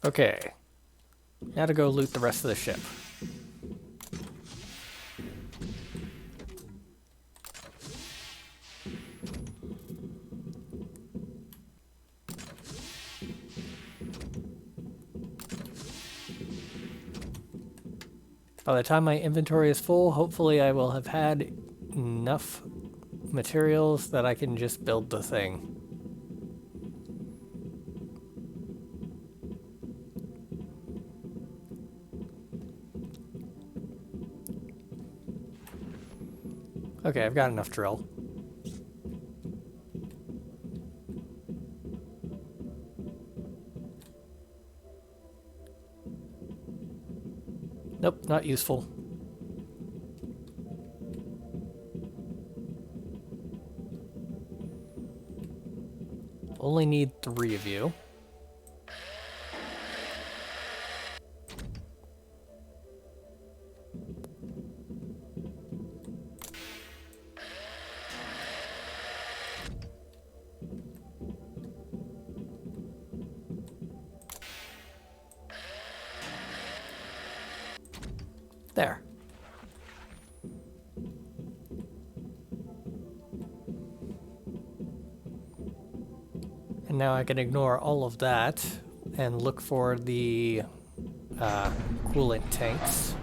Okay, now to go loot the rest of the ship. By the time my inventory is full, hopefully I will have had enough materials that I can just build the thing. Okay, I've got enough drill. Nope, not useful. Only need 3 of you. There. And now I can ignore all of that and look for the coolant tanks.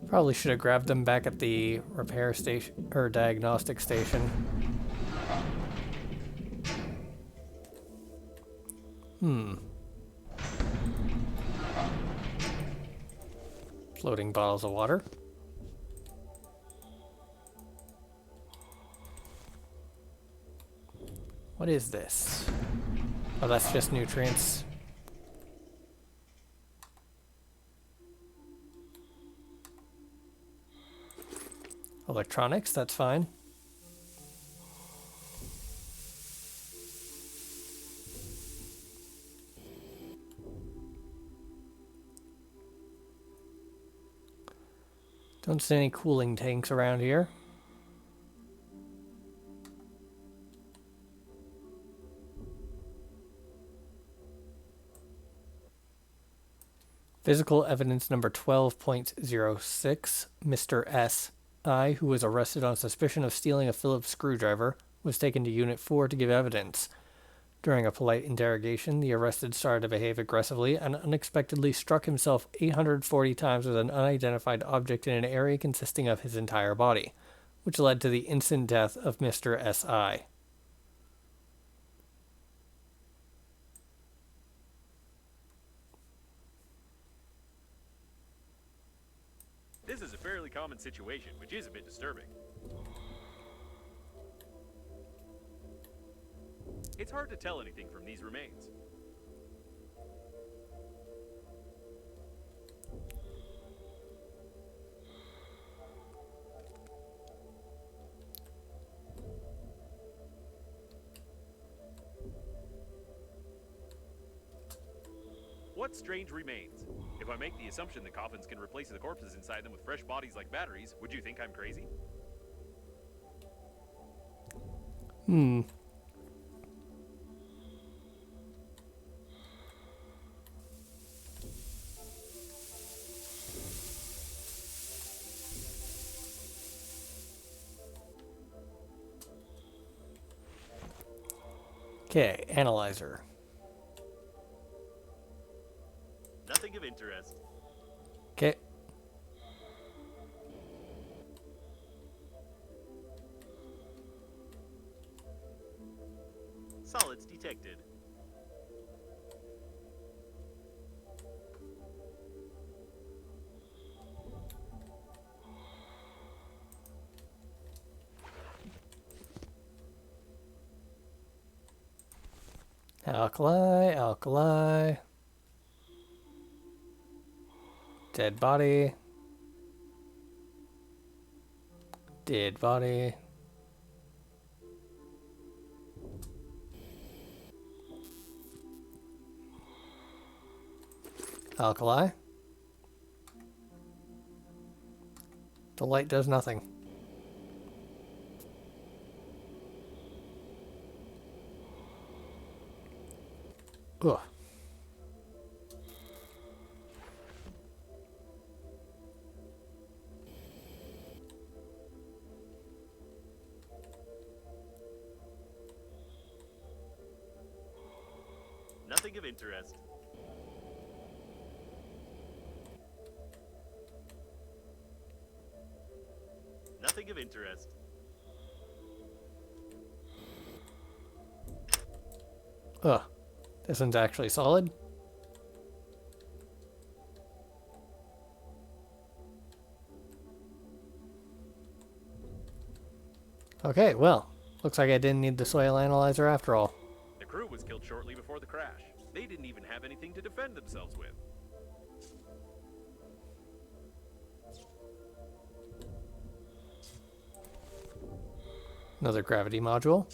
Probably should have grabbed them back at the repair station or diagnostic station. Floating bottles of water. What is this? Oh, that's just nutrients. Electronics, that's fine. Don't see any cooling tanks around here. Physical evidence number 12.06, Mr. S.I., who was arrested on suspicion of stealing a Phillips screwdriver, was taken to Unit 4 to give evidence. During a polite interrogation, the arrested started to behave aggressively and unexpectedly struck himself 840 times with an unidentified object in an area consisting of his entire body, which led to the instant death of Mr. S.I. This is a fairly common situation, which is a bit disturbing. It's hard to tell anything from these remains. What strange remains? If I make the assumption that coffins can replace the corpses inside them with fresh bodies like batteries, would you think I'm crazy? Okay, analyzer. Nothing of interest. Okay. Solids detected. Alkali, alkali. Dead body. Dead body. Alkali. The light does nothing. Ugh. Nothing of interest. Nothing of interest. Ugh. This one's actually solid. Okay, well, looks like I didn't need the soil analyzer after all. The crew was killed shortly before the crash. They didn't even have anything to defend themselves with. Another gravity module.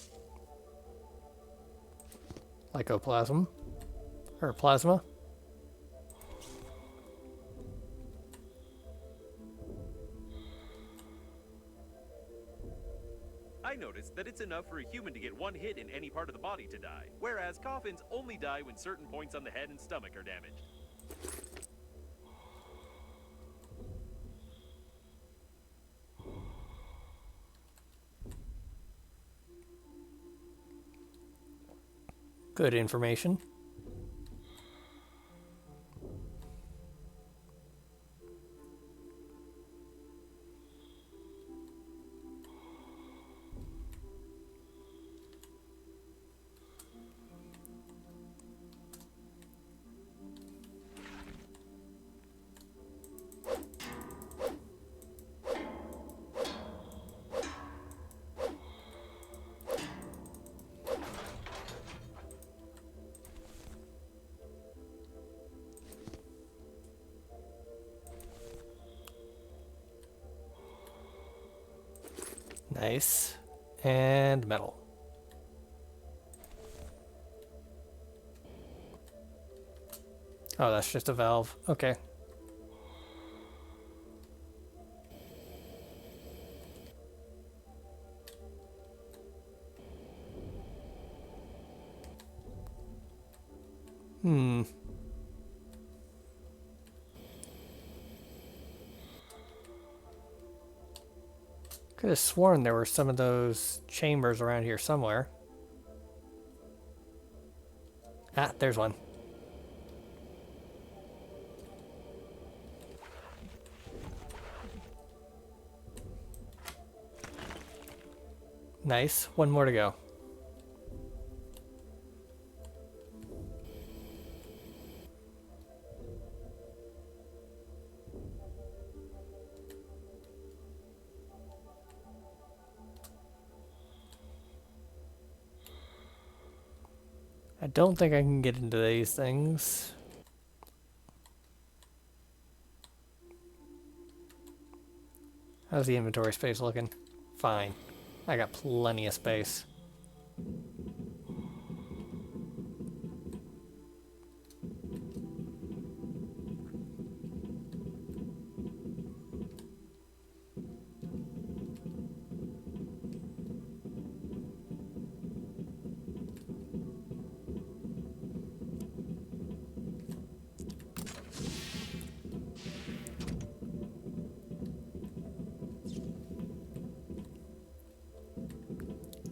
Lycoplasm. Or plasma. I noticed that it's enough for a human to get one hit in any part of the body to die, whereas coffins only die when certain points on the head and stomach are damaged. Good information. Nice. And metal. Oh, that's just a valve. Okay. Hmm. Could have sworn there were some of those chambers around here somewhere. Ah, there's one. Nice. One more to go. I don't think I can get into these things. How's the inventory space looking? Fine. I got plenty of space.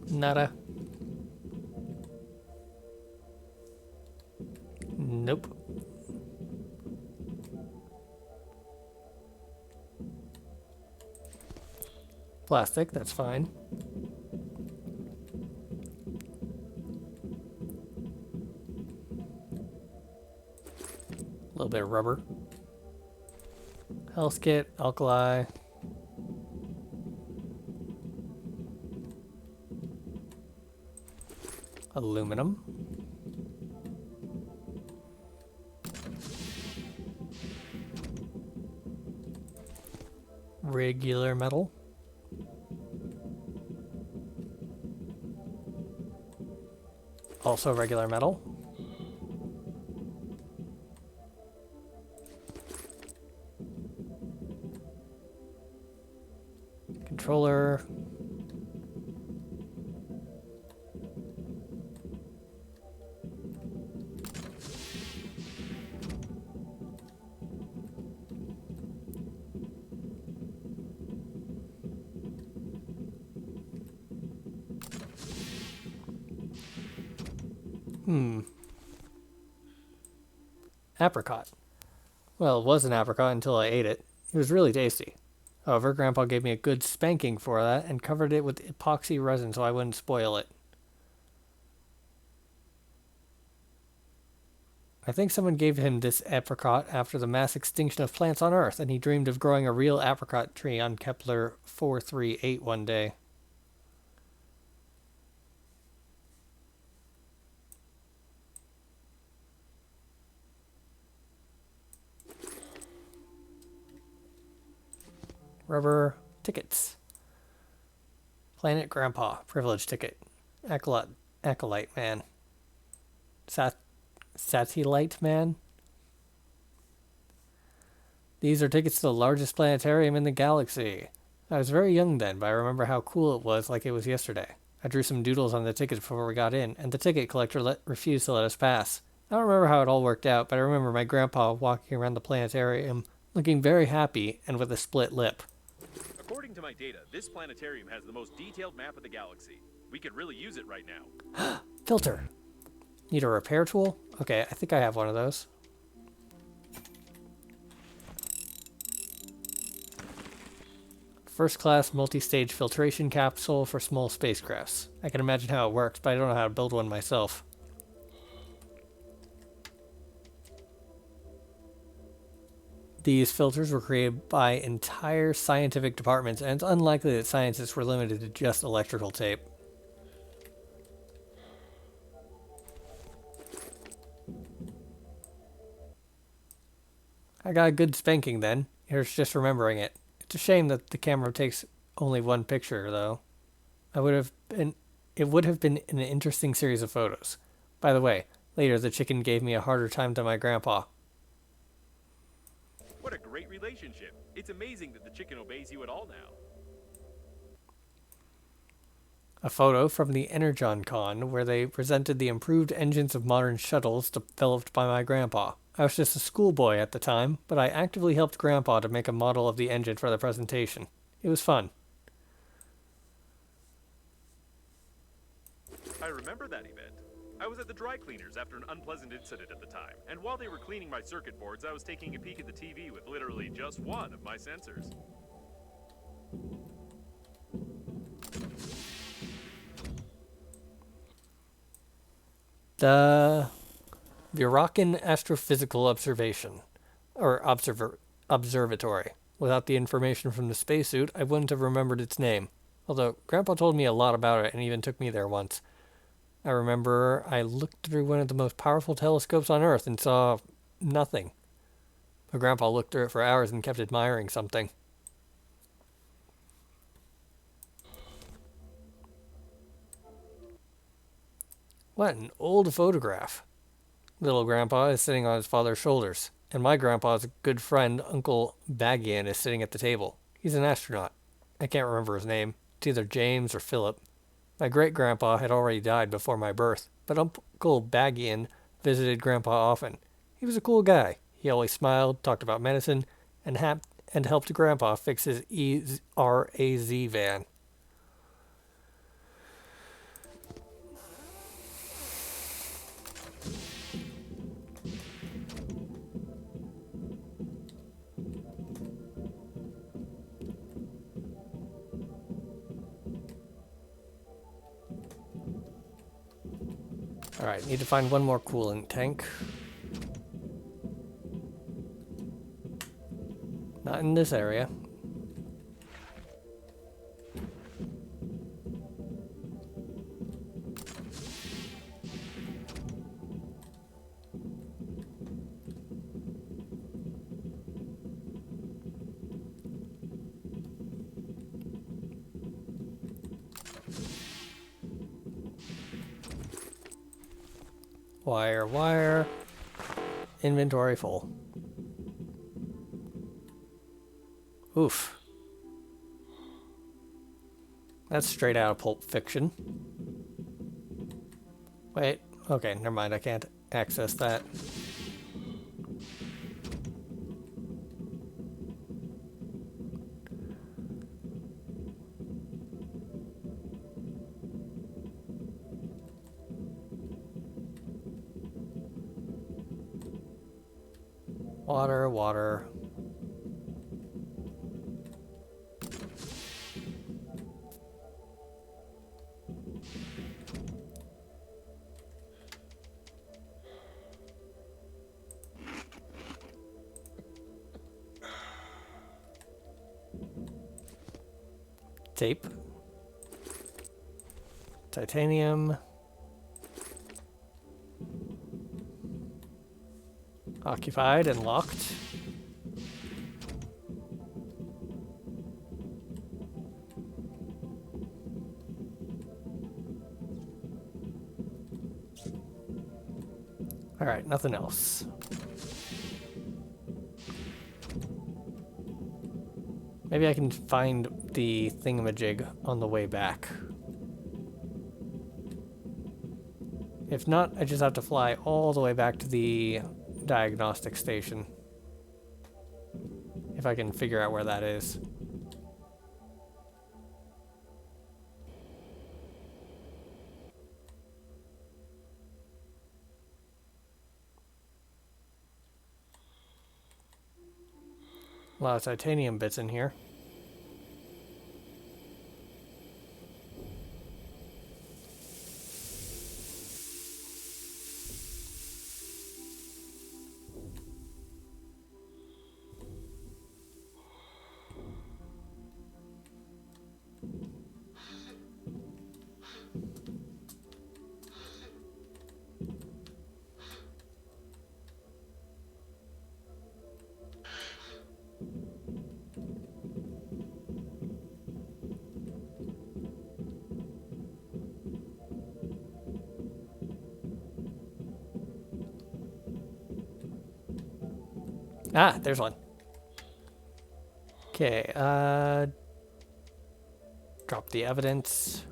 Nada. Nope. Plastic, that's fine. A little bit of rubber. Health kit, alkali. Aluminum. Regular metal. Also regular metal. Controller. Hmm. Apricot. Well, it was an apricot until I ate it. It was really tasty. However, Grandpa gave me a good spanking for that and covered it with epoxy resin so I wouldn't spoil it. I think someone gave him this apricot after the mass extinction of plants on Earth, and he dreamed of growing a real apricot tree on Kepler 438 one day. Rubber tickets. Planet Grandpa, privilege ticket. Acolyte man. Satellite man. These are tickets to the largest planetarium in the galaxy. I was very young then, but I remember how cool it was like it was yesterday. I drew some doodles on the tickets before we got in, and the ticket collector refused to let us pass. I don't remember how it all worked out, but I remember my grandpa walking around the planetarium looking very happy and with a split lip. According to my data, this planetarium has the most detailed map of the galaxy. We could really use it right now. Filter. Need a repair tool? Okay, I think I have one of those. First class multi-stage filtration capsule for small spacecrafts. I can imagine how it works, but I don't know how to build one myself. These filters were created by entire scientific departments, and it's unlikely that scientists were limited to just electrical tape. I got a good spanking then. Here's just remembering it. It's a shame that the camera takes only one picture, though. It would have been an interesting series of photos. By the way, later the chicken gave me a harder time than my grandpa. What a great relationship. It's amazing that the chicken obeys you at all now. A photo from the Energon Con where they presented the improved engines of modern shuttles developed by my grandpa. I was just a schoolboy at the time, but I actively helped Grandpa to make a model of the engine for the presentation. It was fun. I remember that event. I was at the dry cleaners after an unpleasant incident at the time, and while they were cleaning my circuit boards, I was taking a peek at the TV with literally just one of my sensors. The Viracan Astrophysical Observatory. Without the information from the spacesuit, I wouldn't have remembered its name. Although, Grandpa told me a lot about it and even took me there once. I remember I looked through one of the most powerful telescopes on Earth and saw nothing. But Grandpa looked through it for hours and kept admiring something. What an old photograph. Little Grandpa is sitting on his father's shoulders, and my grandpa's good friend, Uncle Bagian, is sitting at the table. He's an astronaut. I can't remember his name. It's either James or Philip. My great-grandpa had already died before my birth, but Uncle Bagian visited Grandpa often. He was a cool guy. He always smiled, talked about medicine, and helped Grandpa fix his ERAZ van. Alright, need to find one more coolant tank. Not in this area. Wire. Inventory full. Oof. That's straight out of Pulp Fiction. Wait, okay, never mind, I can't access that. Water, water. Tape. Titanium. Occupied and locked. Alright, nothing else. Maybe I can find the thingamajig on the way back. If not, I just have to fly all the way back to the diagnostic station. If I can figure out where that is. A lot of titanium bits in here. Ah, there's one. Okay, drop the evidence.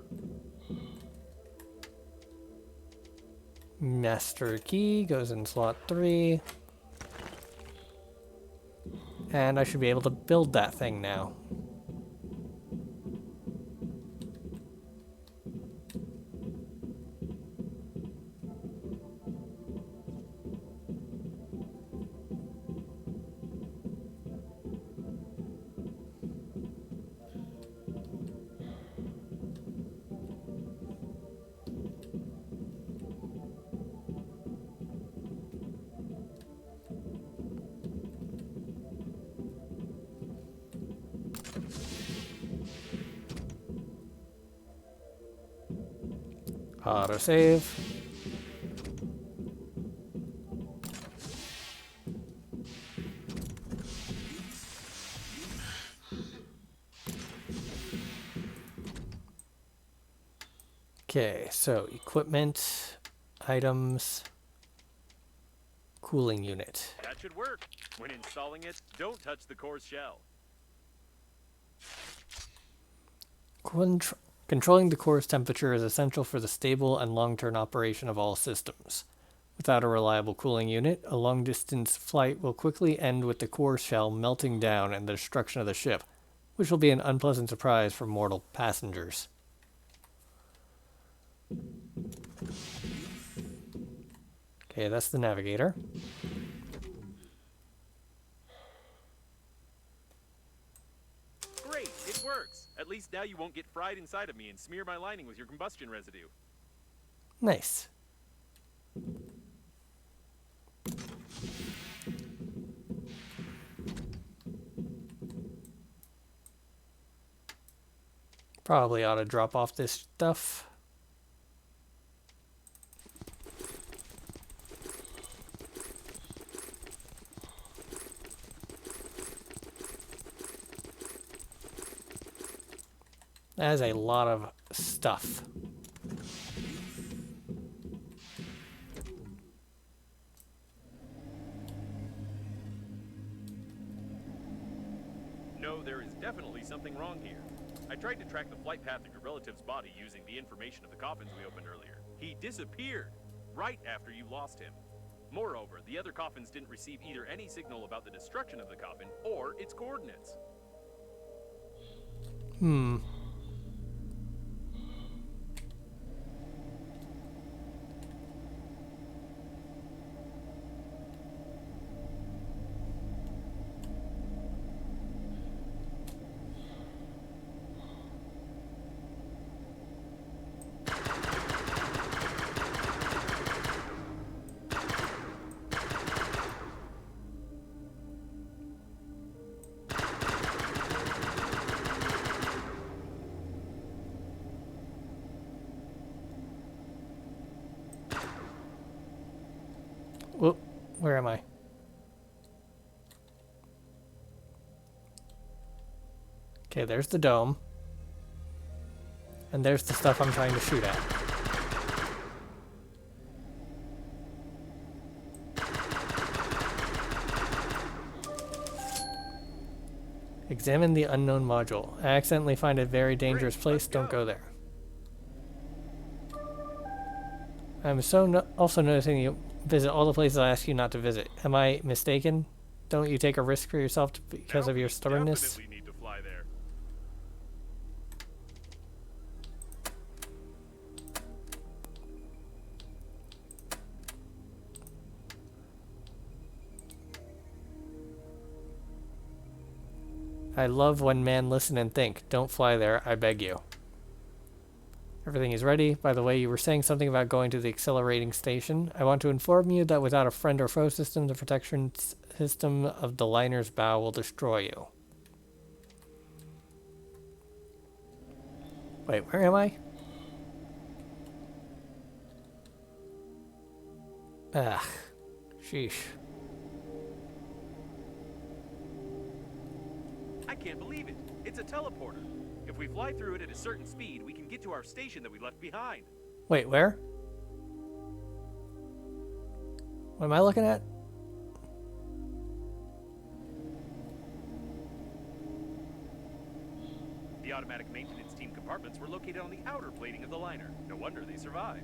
Master key goes in slot 3. And I should be able to build that thing now. Autosave. Okay, so equipment, items, cooling unit. That should work. When installing it, don't touch the core's shell. Controlling the core's temperature is essential for the stable and long-term operation of all systems. Without a reliable cooling unit, a long-distance flight will quickly end with the core shell melting down and the destruction of the ship, which will be an unpleasant surprise for mortal passengers. Okay, that's the navigator. Great, it works. At least now you won't get fried inside of me and smear my lining with your combustion residue. Nice. Probably ought to drop off this stuff. That is a lot of stuff. No, there is definitely something wrong here. I tried to track the flight path of your relative's body using the information of the coffins we opened earlier. He disappeared right after you lost him. Moreover, the other coffins didn't receive either any signal about the destruction of the coffin or its coordinates. Whoop. Where am I? Okay, there's the dome. And there's the stuff I'm trying to shoot at. Examine the unknown module. I accidentally find a very dangerous place. Don't go there. I'm also noticing you visit all the places I ask you not to visit. Am I mistaken? Don't you take a risk for yourself because of your stubbornness? Definitely need to fly there. I love when men listen and think. Don't fly there, I beg you. Everything is ready. By the way, you were saying something about going to the accelerating station. I want to inform you that without a friend or foe system, the protection system of the liner's bow will destroy you. Wait, where am I? Ugh. Sheesh. I can't believe it. It's a teleporter. If we fly through it at a certain speed, we can get to our station that we left behind. Wait, where? What am I looking at? The automatic maintenance team compartments were located on the outer plating of the liner. No wonder they survived.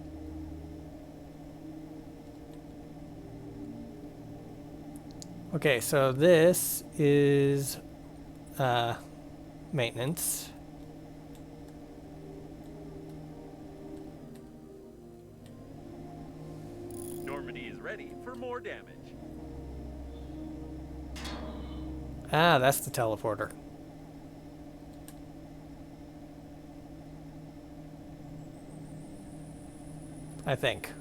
Okay, so this is maintenance. Normandy is ready for more damage. Ah, that's the teleporter. I think.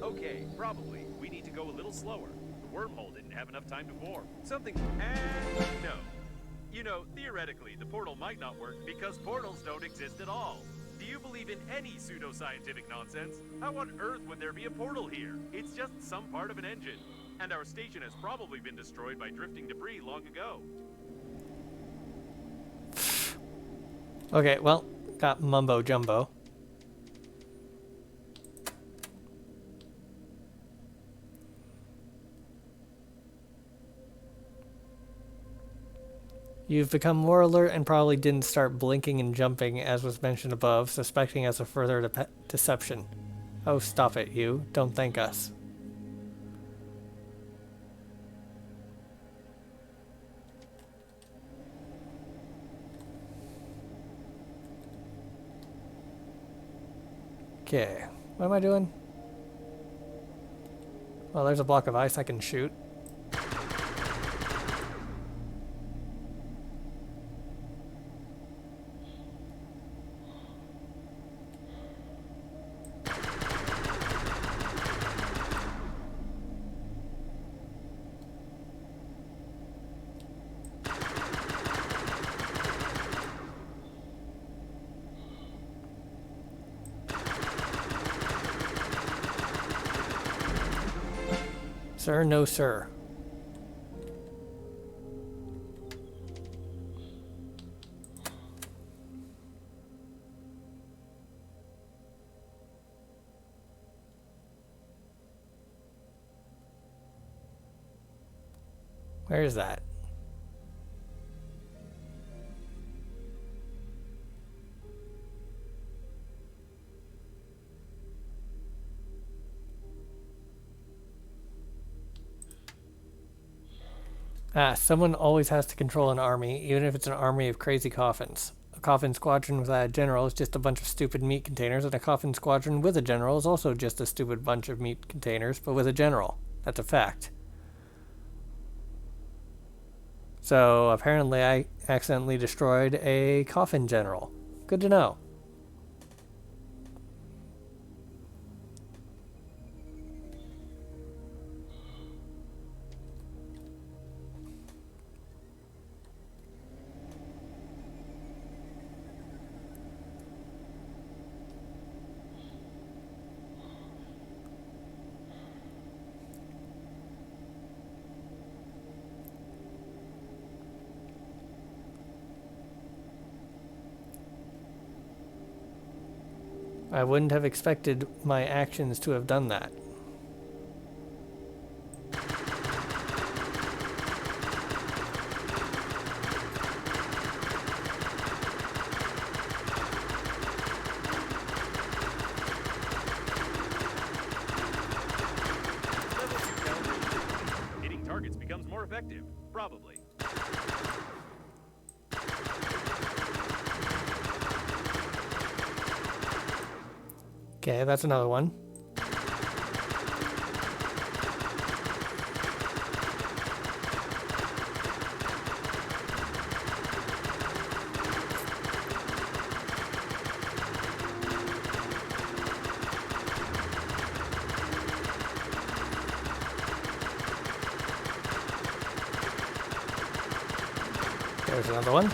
Okay, probably. We need to go a little slower. The wormhole didn't have enough time to form. And no. You know, theoretically, the portal might not work because portals don't exist at all. Do you believe in any pseudoscientific nonsense? How on earth would there be a portal here? It's just some part of an engine. And our station has probably been destroyed by drifting debris long ago. Okay, well, got mumbo jumbo. You've become more alert and probably didn't start blinking and jumping as was mentioned above, suspecting us of further deception. Oh, stop it, you. Don't thank us. Okay, what am I doing? Well, there's a block of ice I can shoot. Sir, no sir. Where is that? Ah, someone always has to control an army, even if it's an army of crazy coffins. A coffin squadron without a general is just a bunch of stupid meat containers, and a coffin squadron with a general is also just a stupid bunch of meat containers, but with a general. That's a fact. So, apparently I accidentally destroyed a coffin general. Good to know. I wouldn't have expected my actions to have done that. Level 2 calibration. Hitting targets becomes more effective. Probably. Okay, that's another one. There's another one.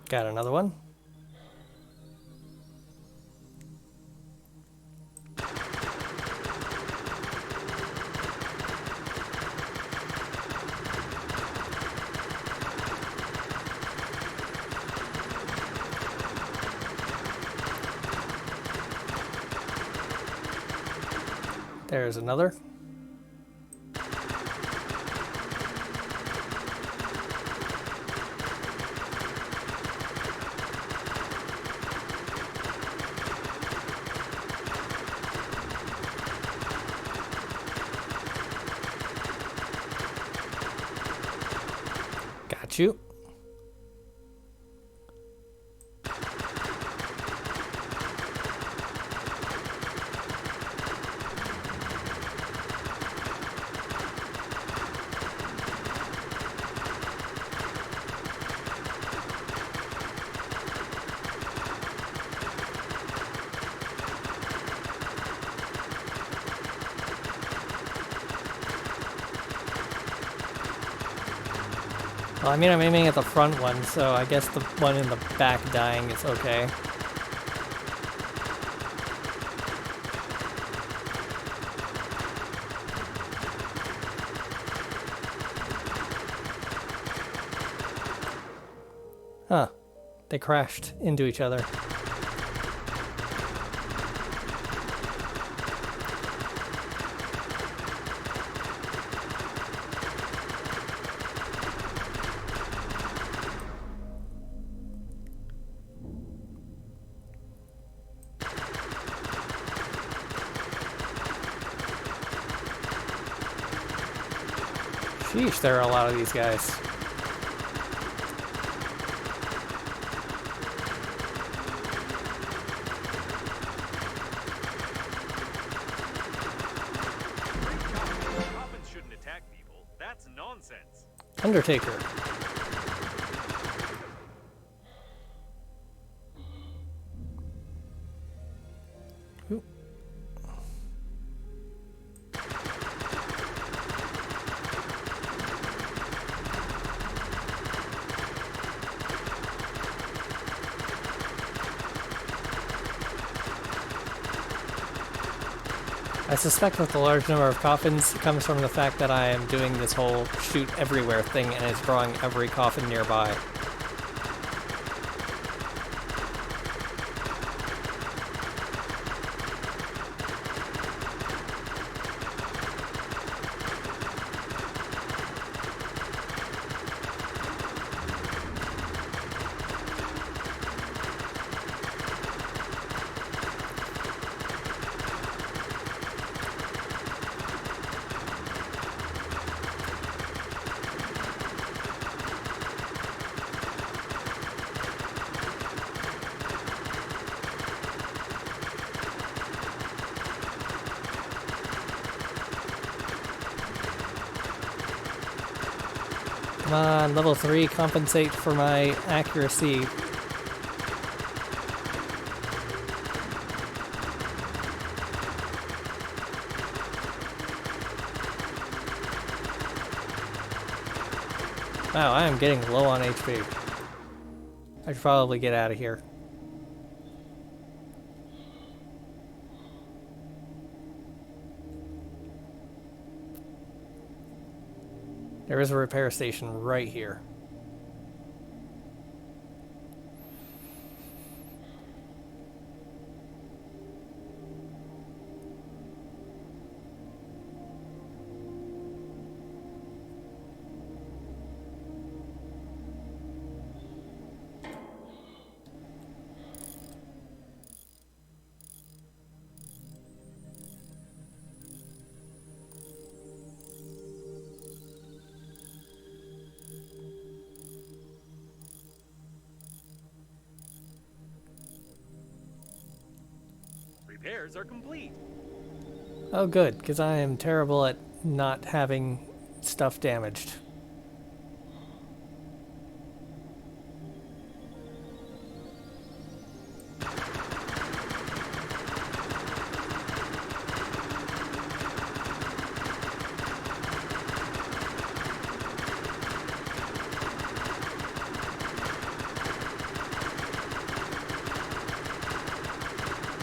Got another one. There's another. Got you. Well, I mean, I'm aiming at the front one, so I guess the one in the back dying is okay. Huh. They crashed into each other. Sheesh, there are a lot of these guys. Coffins shouldn't attack people. That's nonsense. Undertaker. Ooh. I suspect that the large number of coffins comes from the fact that I am doing this whole shoot everywhere thing and it's drawing every coffin nearby. Come on, level 3, compensate for my accuracy. Wow, I am getting low on HP. I should probably get out of here. There is a repair station right here. Repairs are complete. Oh, good, because I am terrible at not having stuff damaged.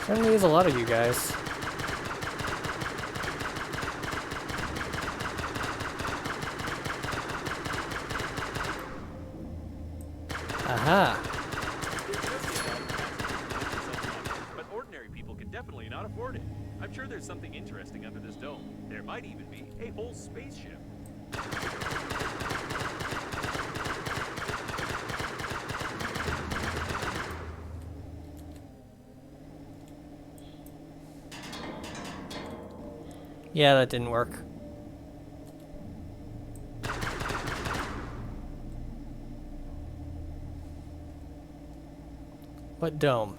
Certainly is a lot of you guys. Aha! But ordinary people can definitely not afford it. I'm sure there's something interesting under this dome. There might even be a whole spaceship. Yeah, that didn't work. What dome?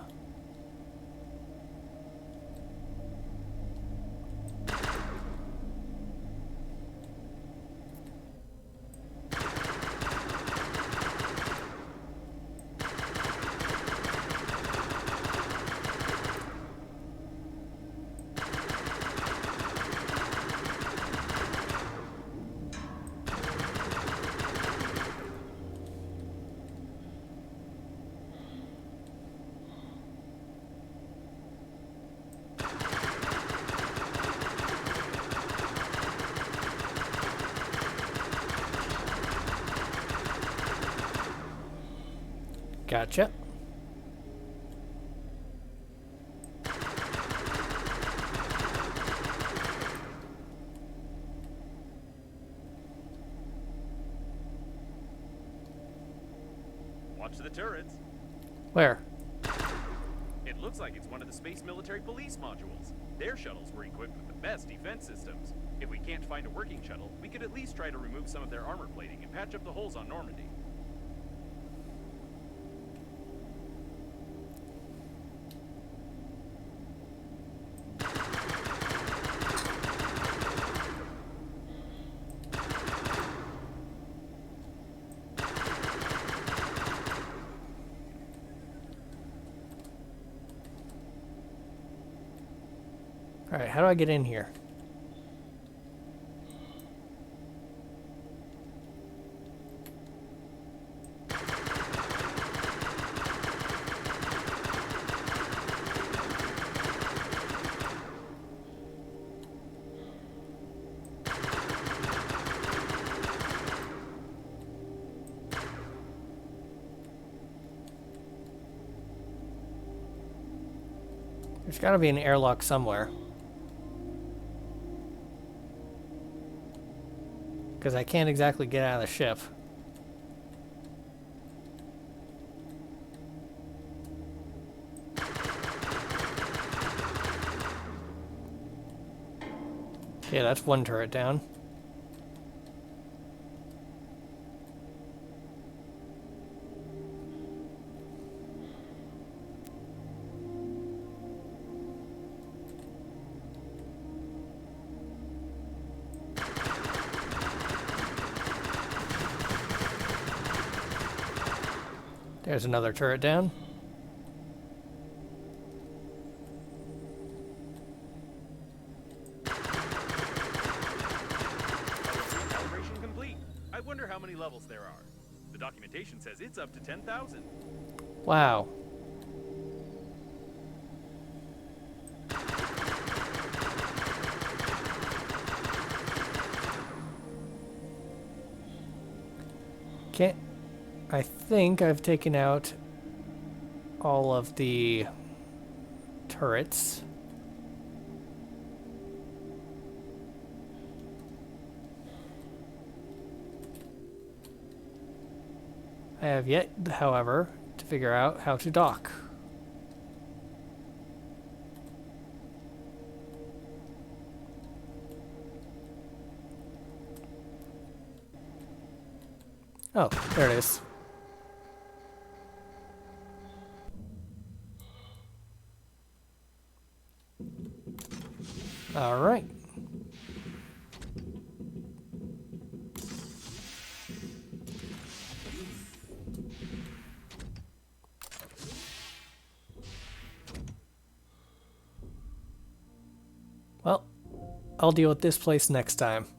Gotcha. Watch the turrets. Where? It looks like it's one of the Space Military Police modules. Their shuttles were equipped with the best defense systems. If we can't find a working shuttle, we could at least try to remove some of their armor plating and patch up the holes on Normandy. Alright, how do I get in here? There's gotta be an airlock somewhere. Because I can't exactly get out of the ship. Okay, that's one turret down. There's another turret down. Calibration complete. I wonder how many levels there are. The documentation says it's up to 10,000. Wow. Can't... I think I've taken out all of the turrets. I have yet, however, to figure out how to dock. Oh, there it is. All right. Well, I'll deal with this place next time.